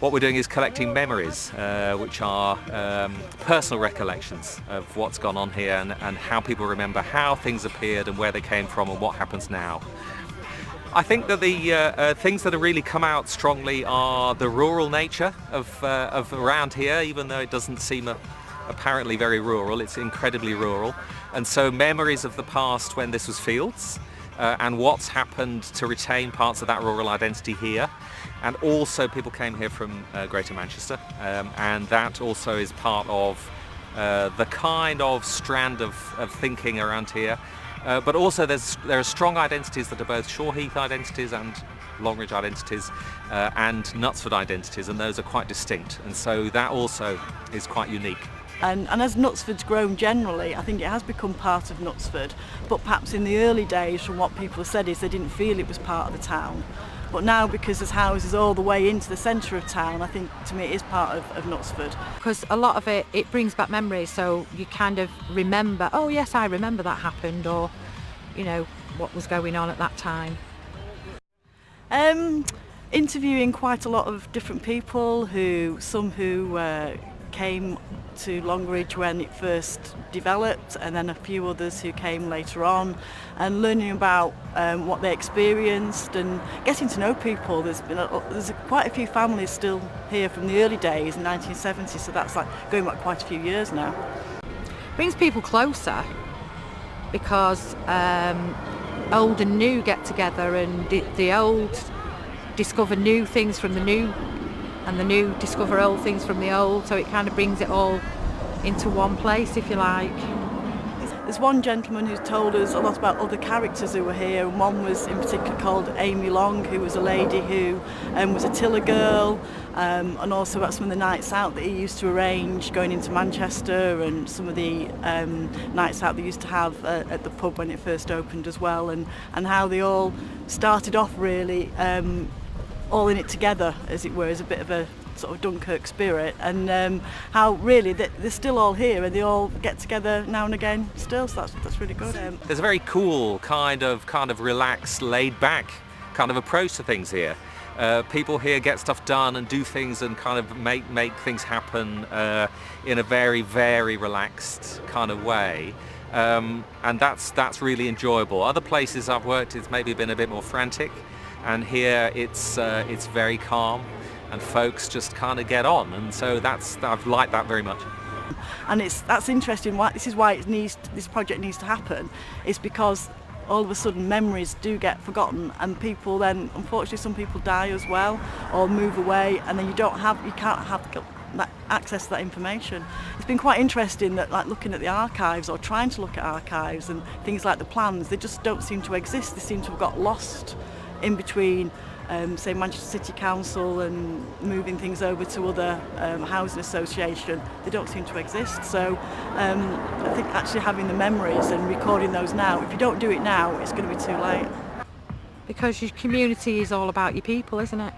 what we're doing is collecting memories, which are personal recollections of what's gone on here and how people remember how things appeared and where they came from and what happens now. I think that the things that have really come out strongly are the rural nature of around here, even though it doesn't seem apparently very rural. It's incredibly rural, and so memories of the past when this was fields, and what's happened to retain parts of that rural identity here. And also people came here from Greater Manchester, and that also is part of the kind of strand of thinking around here. But also there are strong identities that are both Shoreheath identities and Longridge identities and Knutsford identities, and those are quite distinct, and so that also is quite unique. And as Knutsford's grown generally, I think it has become part of Knutsford, but perhaps in the early days, from what people have said, is they didn't feel it was part of the town. But now, because there's houses all the way into the centre of town, I think to me it is part of Knutsford. Because a lot of it brings back memories, so you kind of remember, oh yes, I remember that happened, or you know, what was going on at that time. Interviewing quite a lot of different people, some who came to Longridge when it first developed, and then a few others who came later on, and learning about what they experienced and getting to know people. There's quite a few families still here from the early days in 1970, so that's like going back quite a few years now. Brings people closer because old and new get together, and the old discover new things from the new, and the new discover old things from the old, so it kind of brings it all into one place, if you like. There's one gentleman who's told us a lot about other characters who were here, and one was in particular called Amy Long, who was a lady who was a tiller girl, and also about some of the nights out that he used to arrange going into Manchester, and some of the nights out they used to have at the pub when it first opened as well, and how they all started off really all in it together, as it were, as a bit of a sort of Dunkirk spirit, and how really they're still all here and they all get together now and again still, so that's really good. There's a very cool kind of relaxed, laid back kind of approach to things here. People here get stuff done and do things and kind of make things happen in a very, very relaxed kind of way. And that's really enjoyable. Other places I've worked, it's maybe been a bit more frantic, and here it's very calm, and folks just kind of get on, and so I've liked that very much. And that's interesting. This is why this project needs to happen, is because all of a sudden memories do get forgotten, and people then, unfortunately, some people die as well or move away, and then you can't have that access to that information. It's been quite interesting that, like, looking at the archives or trying to look at archives and things like the plans, they just don't seem to exist. They seem to have got lost in between, say, Manchester City Council and moving things over to other housing association. They don't seem to exist. So I think actually having the memories and recording those now, if you don't do it now, it's going to be too late. Because your community is all about your people, isn't it?